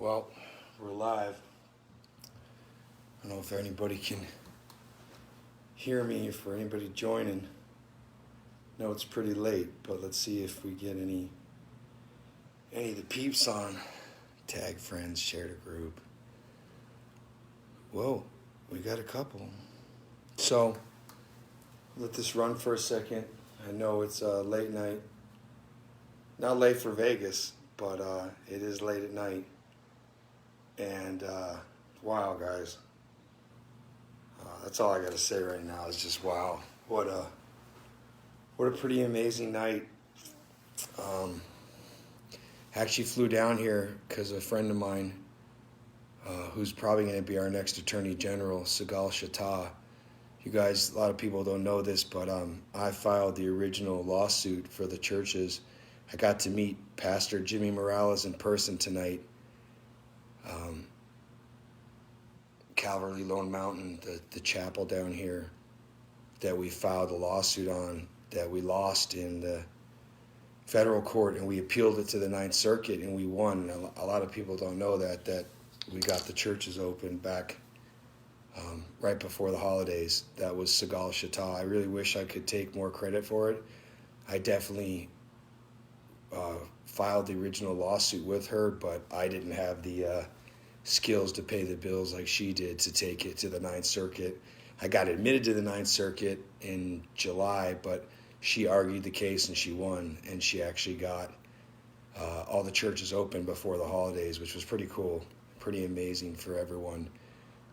Well, we're live. I don't know if anybody can hear me, if for anybody joining. No, it's pretty late, but let's see if we get any of the peeps on. Tag friends, share the group. Whoa, we got a couple. So, let this run for a second. I know it's late night. Not late for Vegas, but it is late at night. And wow, guys. That's all I got to say right now is just wow. What a pretty amazing night. Actually flew down here because a friend of mine, who's probably going to be our next Attorney General, Sigal Chattah. You guys, a lot of people don't know this, but I filed the original lawsuit for the churches. I got to meet Pastor Jimmy Morales in person tonight. Calvary Lone Mountain, the chapel down here that we filed a lawsuit on, that we lost in the federal court, and we appealed it to the Ninth Circuit, and we won. A lot of people don't know that we got the churches open back right before the holidays. That was Sigal Chattah. I really wish I could take more credit for it. I definitely filed the original lawsuit with her, but I didn't have the skills to pay the bills like she did to take it to the Ninth Circuit. I got admitted to the Ninth Circuit in July, but she argued the case and she won, and she actually got all the churches open before the holidays, which was pretty cool, pretty amazing for everyone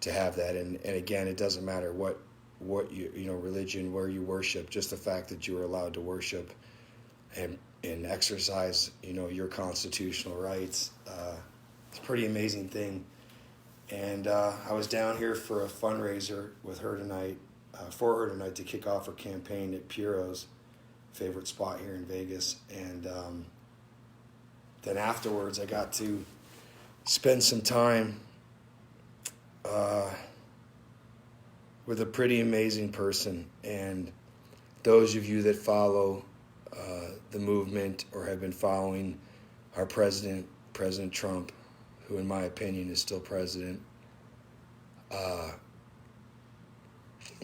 to have that. And again, it doesn't matter what religion, where you worship, just the fact that you are allowed to worship and exercise your constitutional rights. It's a pretty amazing thing. And I was down here for a fundraiser with her tonight, for her tonight, to kick off her campaign at Piero's, favorite spot here in Vegas. And then afterwards, I got to spend some time with a pretty amazing person. And those of you that follow the movement or have been following our President Trump, who in my opinion is still president,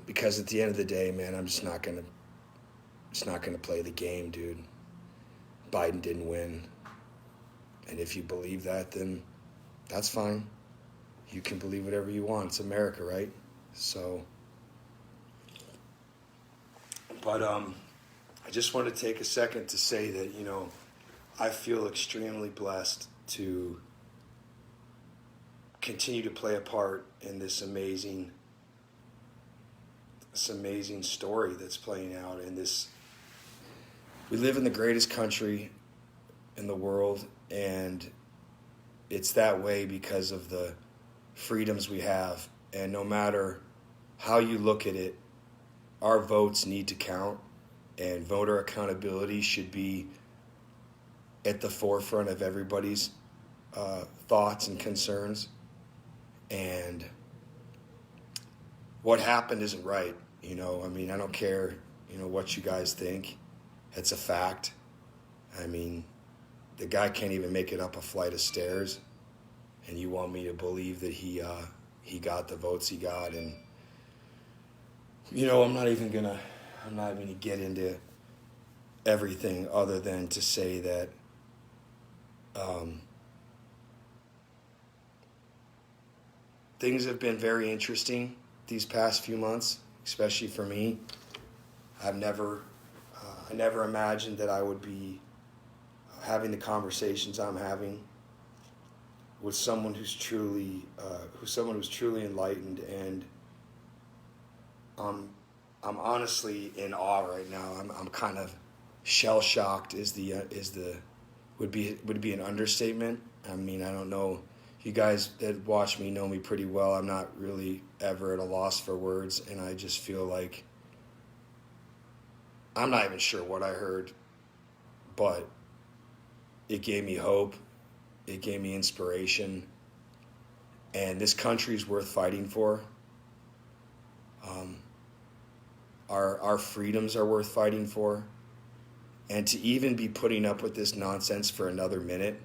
because at the end of the day, man, I'm just not gonna play the game, dude. Biden didn't win, and if you believe that, then that's fine. You can believe whatever you want. It's America, right? So, but I just want to take a second to say that I feel extremely blessed to continue to play a part in this amazing story that's playing out in this. We live in the greatest country in the world, and it's that way because of the freedoms we have. And no matter how you look at it, our votes need to count, and voter accountability should be at the forefront of everybody's thoughts and concerns. And what happened isn't right. I don't care, what you guys think. It's a fact. I mean, the guy can't even make it up a flight of stairs, and you want me to believe that he got the votes he got. And I'm not even gonna get into everything other than to say that things have been very interesting these past few months, especially for me. I never imagined that I would be having the conversations I'm having with someone who's truly enlightened, and I'm honestly in awe right now. I'm kind of shell shocked would be an understatement. I mean, I don't know. You guys that watch me know me pretty well. I'm not really ever at a loss for words, and I just feel like I'm not even sure what I heard, but it gave me hope. It gave me inspiration, and this country's worth fighting for. Our freedoms are worth fighting for, and to even be putting up with this nonsense for another minute,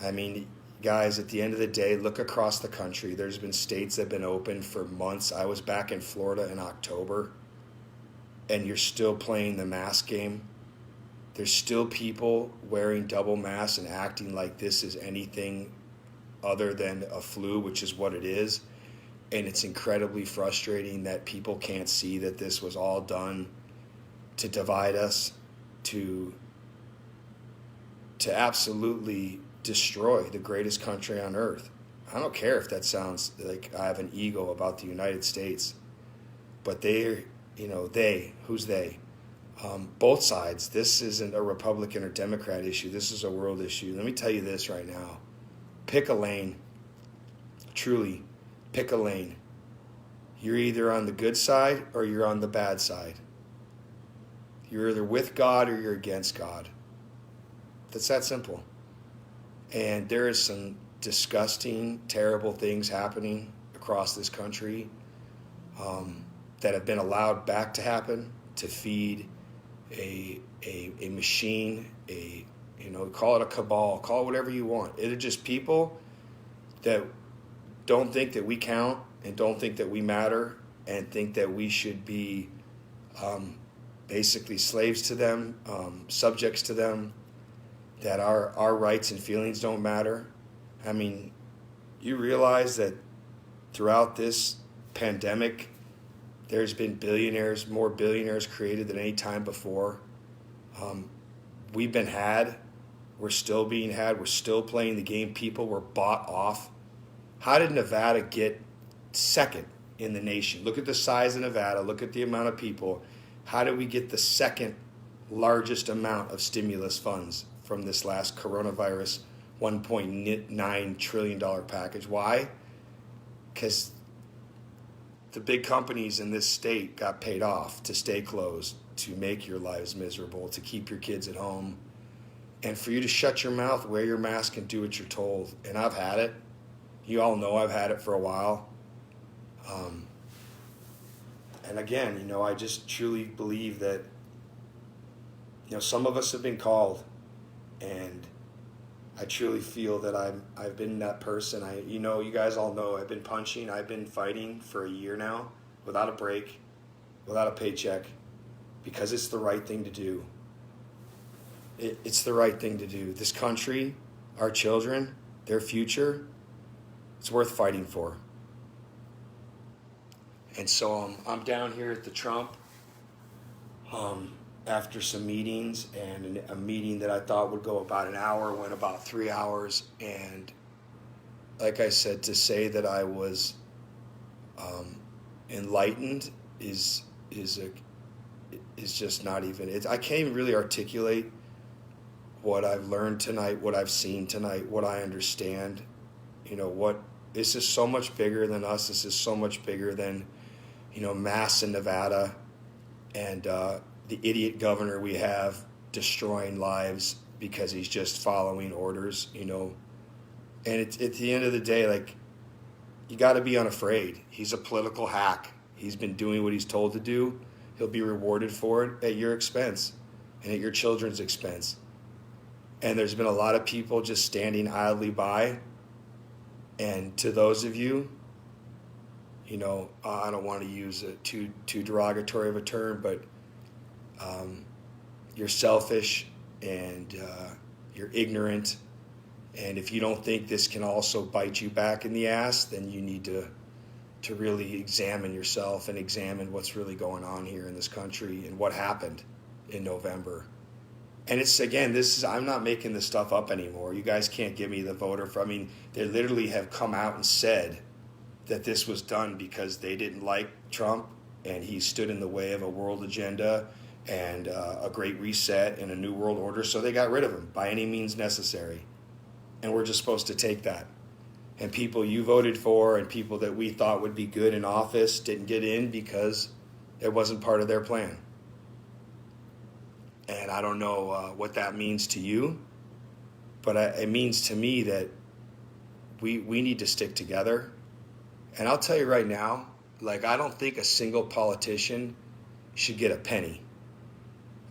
I mean, guys, at the end of the day, look across the country. There's been states that have been open for months. I was back in Florida in October, and you're still playing the mask game. There's still people wearing double masks and acting like this is anything other than a flu, which is what it is. And it's incredibly frustrating that people can't see that this was all done to divide us, to absolutely destroy the greatest country on earth. I don't care if that sounds like I have an ego about the United States, but who's they? Both sides. This isn't a Republican or Democrat issue. This is a world issue. Let me tell you this right now. Pick a lane. Truly, pick a lane. You're either on the good side or you're on the bad side. You're either with God or you're against God. That's that simple. And there is some disgusting, terrible things happening across this country that have been allowed back to happen to feed a machine, call it a cabal, call it whatever you want. It are just people that don't think that we count and don't think that we matter and think that we should be basically slaves to them, subjects to them, that our rights and feelings don't matter. I mean, you realize that throughout this pandemic, there's been more billionaires created than any time before. We've been had. We're still being had. We're still playing the game. People were bought off. How did Nevada get second in the nation? Look at the size of Nevada. Look at the amount of people. How did we get the second largest amount of stimulus funds from this last coronavirus $1.9 trillion package? Why? Because the big companies in this state got paid off to stay closed, to make your lives miserable, to keep your kids at home, and for you to shut your mouth, wear your mask, and do what you're told. And I've had it. You all know I've had it for a while. And again, I just truly believe that, some of us have been called, and I truly feel that I've been that person. You guys all know I've been punching, I've been fighting for a year now, without a break, without a paycheck, because it's the right thing to do. It's the right thing to do. This country, our children, their future, it's worth fighting for. And so I'm down here at the Trump after some meetings, and a meeting that I thought would go about an hour went about 3 hours. And like I said, to say that I was enlightened is just not even. I can't even really articulate what I've learned tonight, what I've seen tonight, what I understand. This is so much bigger than us. This is so much bigger than mass in Nevada and the idiot governor we have destroying lives because he's just following orders, And it's, at the end of the day, you got to be unafraid. He's a political hack. He's been doing what he's told to do. He'll be rewarded for it at your expense and at your children's expense. And there's been a lot of people just standing idly by. And to those of you, I don't want to use a too derogatory of a term, but you're selfish and you're ignorant. And if you don't think this can also bite you back in the ass, then you need to really examine yourself and examine what's really going on here in this country and what happened in November. And it's, again, I'm not making this stuff up anymore. You guys can't give me the voter they literally have come out and said that this was done because they didn't like Trump and he stood in the way of a world agenda and a great reset and a new world order. So they got rid of him by any means necessary. And we're just supposed to take that. And people you voted for and people that we thought would be good in office didn't get in because it wasn't part of their plan. And I don't know what that means to you, but it means to me that we need to stick together. And I'll tell you right now, I don't think a single politician should get a penny.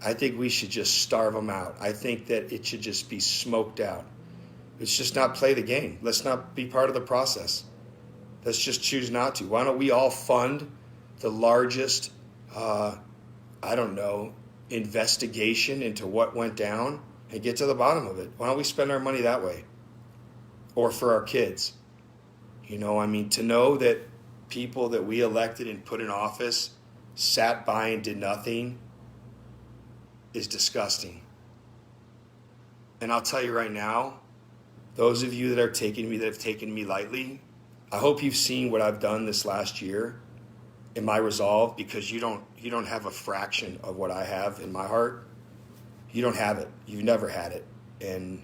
I think we should just starve them out. I think that it should just be smoked out. Let's just not play the game. Let's not be part of the process. Let's just choose not to. Why don't we all fund the largest, investigation into what went down and get to the bottom of it? Why don't we spend our money that way? Or for our kids? To know that people that we elected and put in office sat by and did nothing is disgusting. And I'll tell you right now, those of you that have taken me lightly, I hope you've seen what I've done this last year in my resolve, because you don't have a fraction of what I have in my heart. You don't have it. You've never had it. And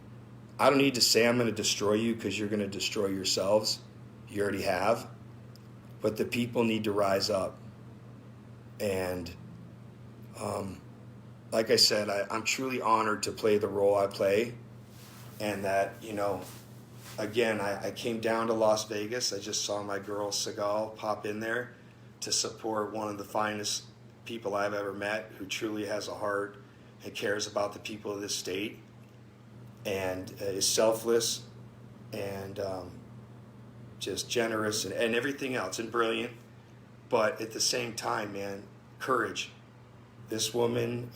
I don't need to say I'm going to destroy you, because you're going to destroy yourselves. You already have. But the people need to rise up. And like I said, I'm truly honored to play the role I play. And that, again, I came down to Las Vegas. I just saw my girl Sigal pop in there to support one of the finest people I've ever met, who truly has a heart and cares about the people of this state, and is selfless and just generous and everything else, and brilliant. But at the same time, man, courage. This woman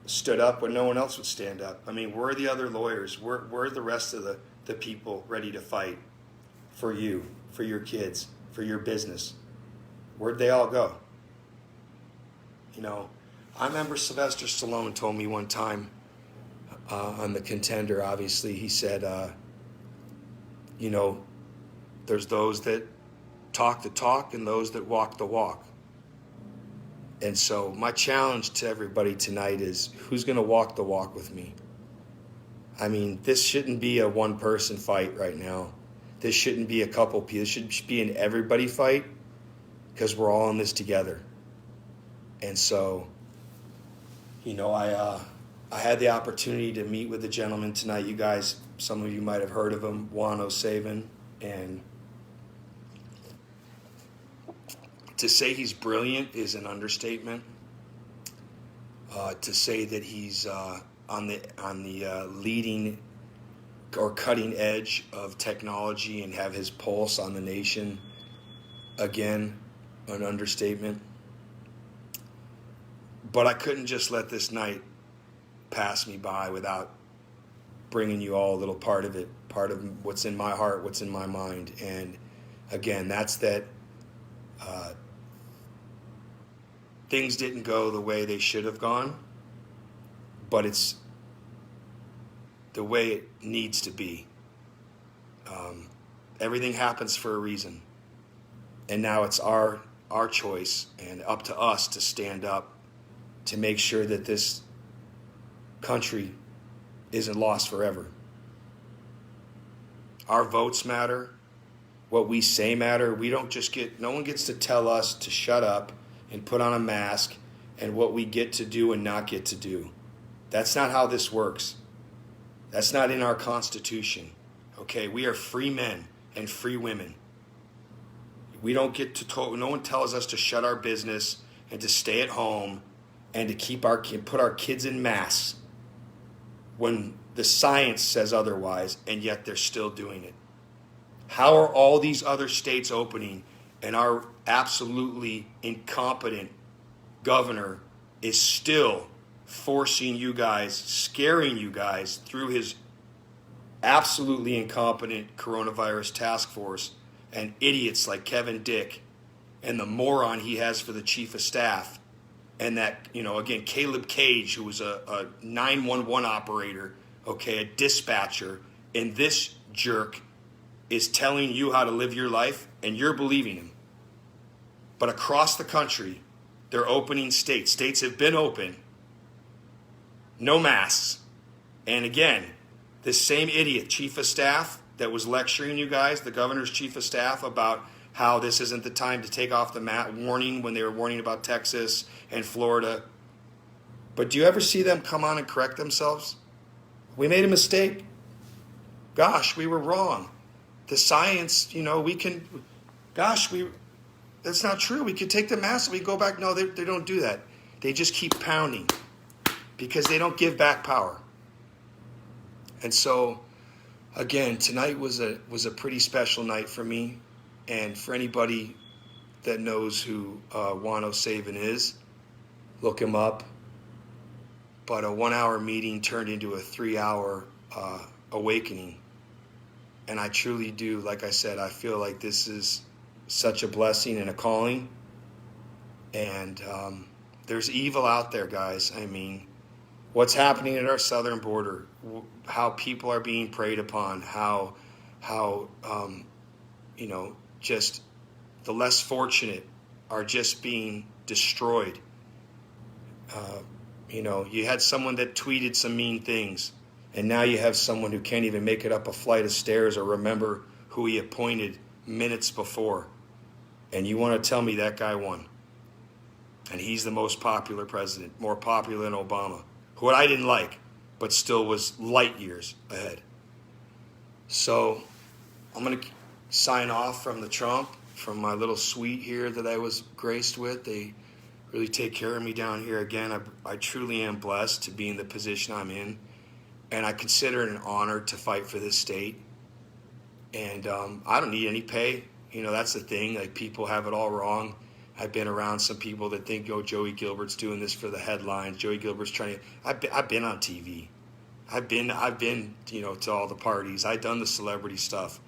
stood up when no one else would stand up. Where are the other lawyers? Where are the rest of the people ready to fight for you, for your kids, for your business? Where'd they all go? I remember Sylvester Stallone told me one time on The Contender, obviously, he said, there's those that talk the talk and those that walk the walk. And so my challenge to everybody tonight is, who's going to walk the walk with me? This shouldn't be a one-person fight right now. This shouldn't be a couple people. This should be an everybody fight, because we're all in this together. And so, I had the opportunity to meet with a gentleman tonight. You guys, some of you might have heard of him, Juan O Savin. And to say he's brilliant is an understatement. To say that he's on the leading or cutting edge of technology and have his pulse on the nation, again, an understatement. But I couldn't just let this night pass me by without bringing you all a little part of it, part of what's in my heart, what's in my mind. And again, that's that things didn't go the way they should have gone, but it's the way it needs to be. Everything happens for a reason. And now it's our choice and up to us to stand up to make sure that this country isn't lost forever. Our votes matter. What we say matter. No one gets to tell us to shut up and put on a mask and what we get to do and not get to do. That's not how this works. That's not in our Constitution. Okay, we are free men and free women. We don't get to no one tells us to shut our business and to stay at home and to put our kids in masks when the science says otherwise, and yet they're still doing it. How are all these other states opening and our absolutely incompetent governor is still forcing you guys, scaring you guys through his absolutely incompetent coronavirus task force and idiots like Kevin Dick and the moron he has for the chief of staff, and that, again, Caleb Cage, who was a 911 operator, okay, a dispatcher, and this jerk is telling you how to live your life, and you're believing him. But across the country, they're opening states. States have been open. No masks. And again, this same idiot chief of staff that was lecturing you guys, the governor's chief of staff, about how this isn't the time to take off the warning when they were warning about Texas and Florida. But do you ever see them come on and correct themselves? We made a mistake. Gosh, we were wrong. The science, that's not true. We could take the mask and we go back. No, they don't do that. They just keep pounding because they don't give back power. And so again, tonight was a pretty special night for me, and for anybody that knows who Juan O Savin is, look him up. But a 1-hour meeting turned into a 3-hour awakening. And I truly do, like I said, I feel like this is such a blessing and a calling. And there's evil out there, guys. I mean, what's happening at our southern border, how people are being preyed upon, how just the less fortunate are just being destroyed. You had someone that tweeted some mean things, and now you have someone who can't even make it up a flight of stairs or remember who he appointed minutes before. And you want to tell me that guy won. And he's the most popular president, more popular than Obama, who I didn't like, but still was light years ahead. So I'm going to sign off from the Trump, from my little suite here that I was graced with. They really take care of me down here. Again, I truly am blessed to be in the position I'm in, and I consider it an honor to fight for this state. And I don't need any pay. That's the thing. Like, people have it all wrong. I've been around some people that think, Joey Gilbert's doing this for the headlines. Joey Gilbert's trying to. I've been on TV. I've been to all the parties. I've done the celebrity stuff.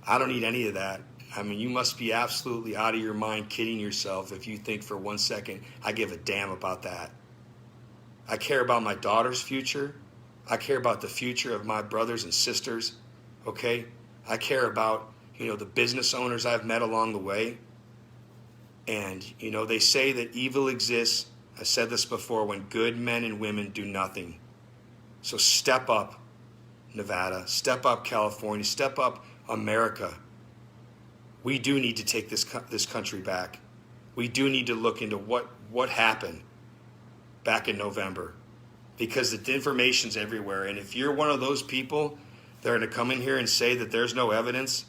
I don't need any of that. I mean, you must be absolutely out of your mind kidding yourself if you think for 1 second I give a damn about that. I care about my daughter's future. I care about the future of my brothers and sisters, okay? I care about, the business owners I've met along the way. And, they say that evil exists. I said this before, when good men and women do nothing. So step up, Nevada. Step up, California. Step up, America. We do need to take this country back. We do need to look into what happened back in November, because the information's everywhere. And if you're one of those people that are going to come in here and say that there's no evidence,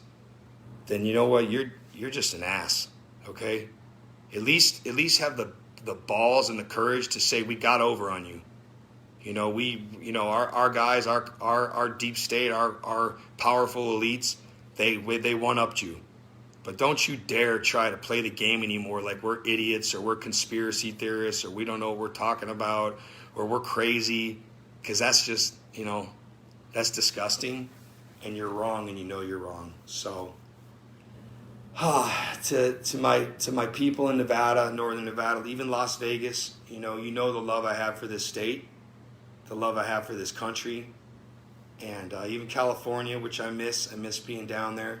then you know what? You're just an ass. Okay? At least have the balls and the courage to say we got over on you. Our guys, our deep state, our powerful elites, they one-upped you. But don't you dare try to play the game anymore like we're idiots or we're conspiracy theorists or we don't know what we're talking about or we're crazy, because that's just, that's disgusting, and you're wrong and you're wrong. So to my people in Nevada, northern Nevada, even Las Vegas, the love I have for this state, the love I have for this country, and even California, which I miss being down there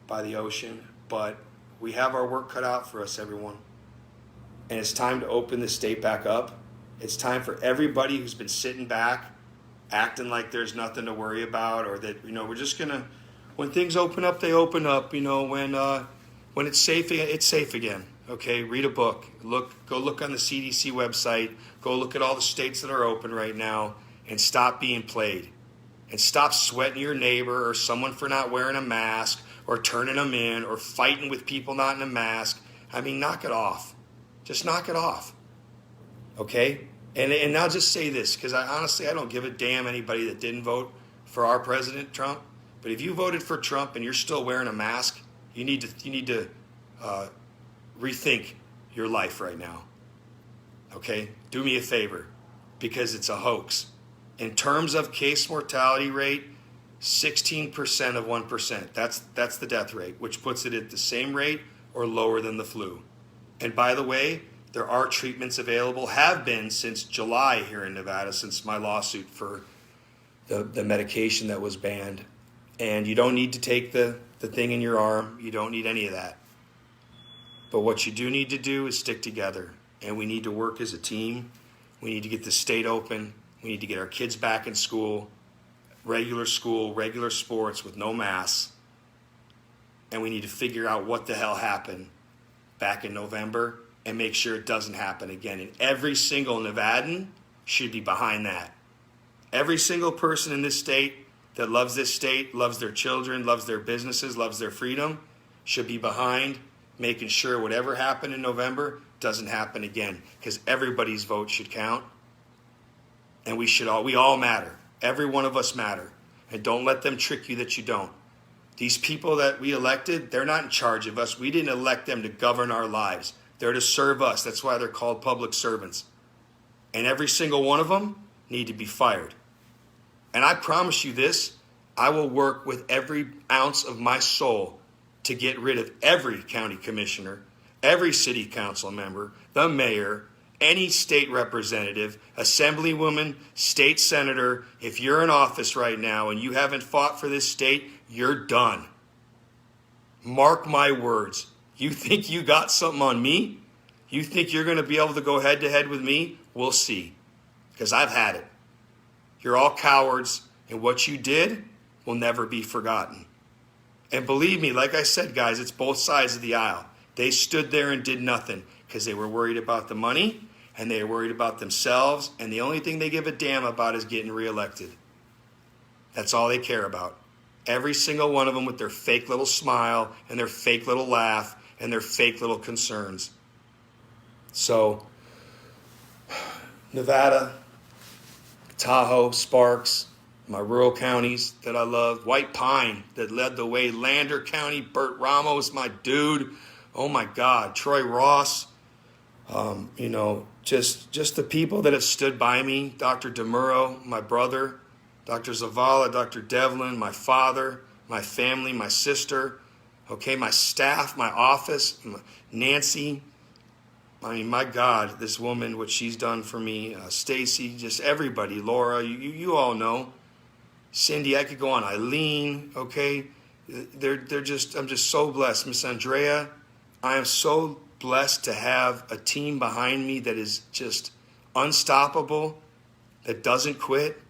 by the ocean. But we have our work cut out for us, everyone. And it's time to open the state back up. It's time for everybody who's been sitting back, acting like there's nothing to worry about, or that, we're just going to, when things open up, they open up. When it's safe again. Okay, read a book. Go look on the CDC website. Go look at all the states that are open right now, and stop being played. And stop sweating your neighbor or someone for not wearing a mask, or turning them in, or fighting with people not in a mask. I mean, knock it off. Just knock it off. Okay? And I'll just say this, because I don't give a damn anybody that didn't vote for our president, Trump. But if you voted for Trump and you're still wearing a mask, you need to rethink your life right now. Okay? Do me a favor, because it's a hoax. In terms of case mortality rate, 16% of 1%. That's the death rate, which puts it at the same rate or lower than the flu. And by the way, there are treatments available, have been since July here in Nevada, since my lawsuit for the medication that was banned. And you don't need to take the thing in your arm. You don't need any of that. But what you do need to do is stick together. And we need to work as a team. We need to get the state open. We need to get our kids back in school, regular sports with no masks. And we need to figure out what the hell happened back in November and make sure it doesn't happen again. And every single Nevadan should be behind that. Every single person in this state that loves this state, loves their children, loves their businesses, loves their freedom, should be behind making sure whatever happened in November doesn't happen again. Because everybody's vote should count. And we all matter. Every one of us matter. And don't let them trick you that you don't. These people that we elected, they're not in charge of us. We didn't elect them to govern our lives. They're to serve us. That's why they're called public servants. And every single one of them need to be fired. And I promise you this, I will work with every ounce of my soul to get rid of every county commissioner, every city council member, the mayor, any state representative, assemblywoman, state senator. If you're in office right now and you haven't fought for this state, you're done. Mark my words. You think you got something on me? You think you're going to be able to go head to head with me? We'll see. Because I've had it. You're all cowards, and what you did will never be forgotten. And believe me, like I said, guys, it's both sides of the aisle. They stood there and did nothing because they were worried about the money and they were worried about themselves, and the only thing they give a damn about is getting reelected. That's all they care about. Every single one of them with their fake little smile and their fake little laugh and their fake little concerns. So, Nevada, Tahoe, Sparks, my rural counties that I love, White Pine that led the way, Lander County, Burt Ramos, my dude, oh my God, Troy Ross, just the people that have stood by me, Dr. DeMuro, my brother, Dr. Zavala, Dr. Devlin, my father, my family, my sister, okay, my staff, my office, Nancy. I mean, my God, this woman, what she's done for me, Stacy, just everybody, Laura, you all know. Cindy, I could go on, Eileen, okay? I'm just so blessed. Miss Andrea, I am so blessed to have a team behind me that is just unstoppable, that doesn't quit,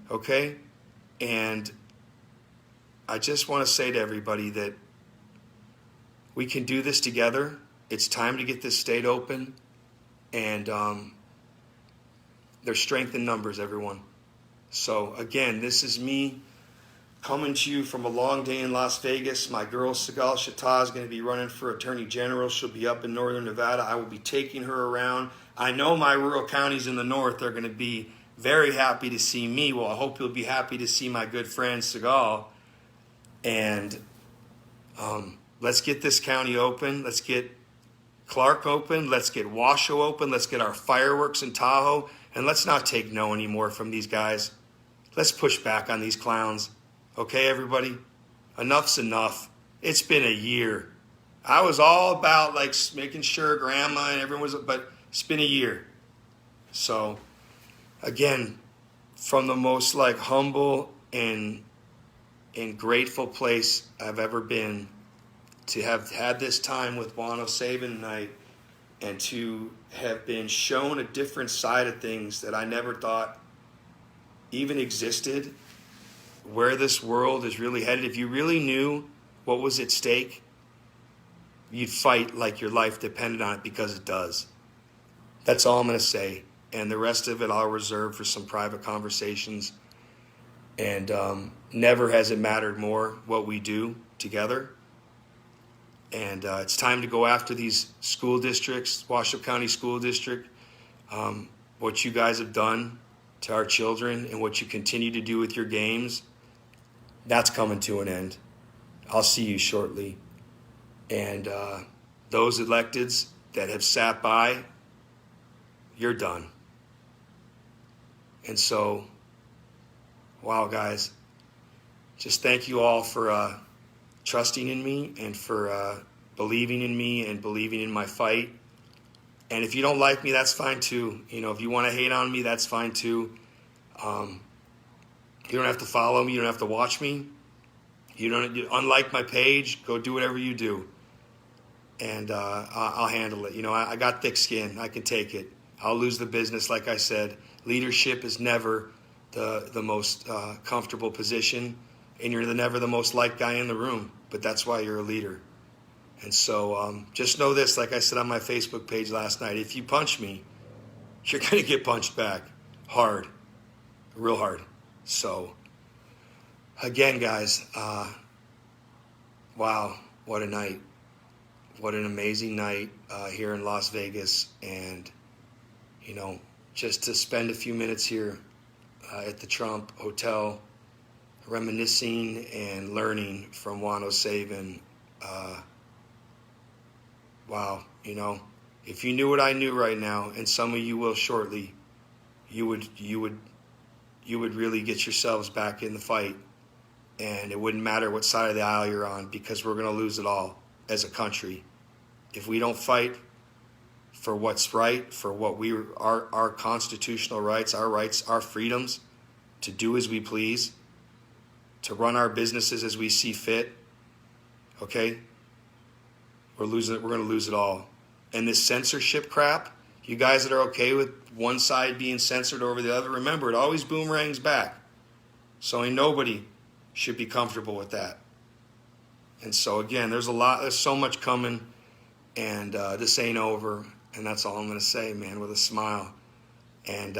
okay? And I just want to say to everybody that we can do this together. It's time to get this state open. And there's strength in numbers, everyone. So, again, this is me coming to you from a long day in Las Vegas. My girl, Sigal Chattah, is going to be running for Attorney General. She'll be up in northern Nevada. I will be taking her around. I know my rural counties in the north are going to be very happy to see me. Well, I hope you'll be happy to see my good friend, Sigal. And let's get this county open. Let's get Clark open. Let's get Washoe open. Let's get our fireworks in Tahoe. And let's not take no anymore from these guys. Let's push back on these clowns. Okay, everybody? Enough's enough. It's been a year. I was all about like making sure grandma and everyone was, but it's been a year. So, again, from the most like humble and grateful place I've ever been to have had this time with Juan O Savin tonight and to have been shown a different side of things that I never thought even existed, where this world is really headed. If you really knew what was at stake, you'd fight like your life depended on it, because it does. That's all I'm going to say. And the rest of it I'll reserve for some private conversations. And never has it mattered more what we do together. And it's time to go after these school districts, Washoe County School District, what you guys have done to our children and what you continue to do with your games. That's coming to an end. I'll see you shortly. And those electeds that have sat by, you're done. And so, wow, guys, just thank you all for trusting in me and for believing in me and believing in my fight. And if you don't like me, that's fine too. You know, if you want to hate on me, that's fine too. You don't have to follow me. You don't have to watch me. You unlike my page. Go do whatever you do. And I'll handle it. You know, I got thick skin. I can take it. I'll lose the business, like I said. Leadership is never the most comfortable position, and you're never the most liked guy in the room. But that's why you're a leader. And so just know this, like I said on my Facebook page last night, if you punch me, you're going to get punched back hard, real hard. So, again, guys, wow, what a night. What an amazing night here in Las Vegas. And, you know, just to spend a few minutes here at the Trump Hotel reminiscing and learning from Juan O Savin. Wow, if you knew what I knew right now, and some of you will shortly, you would really get yourselves back in the fight, and it wouldn't matter what side of the aisle you're on, because we're going to lose it all as a country if we don't fight for what's right, for what our constitutional rights, our freedoms, to do as we please, to run our businesses as we see fit. Okay, we're going to lose it all. And this censorship crap, you guys that are okay with one side being censored over the other, remember, it always boomerangs back. So ain't nobody should be comfortable with that. And so again, there's so much coming, and this ain't over. And that's all I'm going to say, man, with a smile. And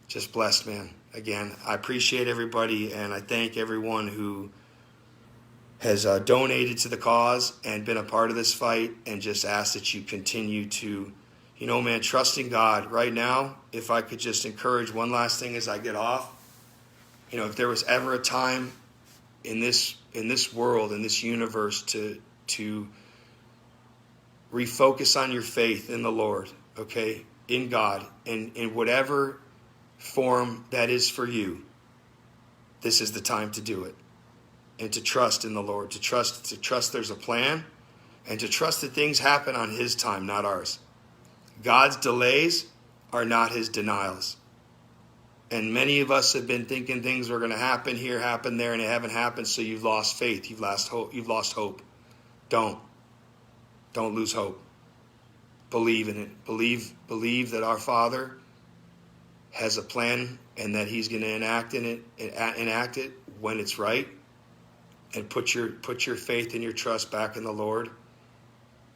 just blessed, man. Again, I appreciate everybody, and I thank everyone who has donated to the cause and been a part of this fight, and just ask that you continue to, man, trust in God. Right now, if I could just encourage one last thing as I get off, if there was ever a time in this world, in this universe, to refocus on your faith in the Lord, okay, in God, and in whatever form that is for you, this is the time to do it. And to trust in the Lord, to trust there's a plan, and to trust that things happen on His time, not ours. God's delays are not His denials. And many of us have been thinking things are going to happen here, happen there, and they haven't happened, so you've lost faith, you've lost hope. Don't lose hope. Believe in it. Believe that our Father has a plan, and that He's going to enact it when it's right. And put your faith and your trust back in the Lord,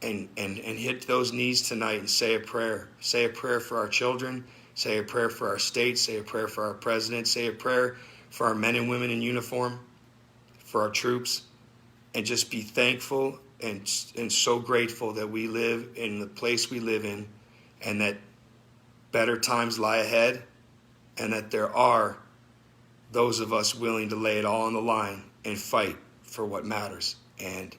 and hit those knees tonight and say a prayer. Say a prayer for our children. Say a prayer for our state. Say a prayer for our president. Say a prayer for our men and women in uniform, for our troops, and just be thankful and so grateful that we live in the place we live in, and that better times lie ahead, and that there are those of us willing to lay it all on the line and fight for what matters. And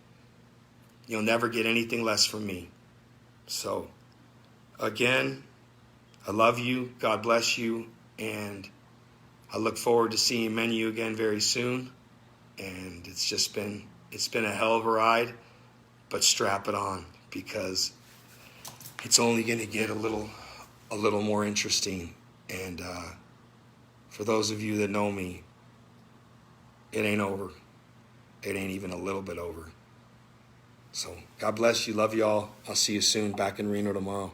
you'll never get anything less from me. So, again, I love you. God bless you. And I look forward to seeing many of you again very soon. And it's been a hell of a ride, but strap it on, because it's only going to get a little more interesting. And for those of you that know me, it ain't over. It ain't even a little bit over. So God bless you. Love you all. I'll see you soon back in Reno tomorrow.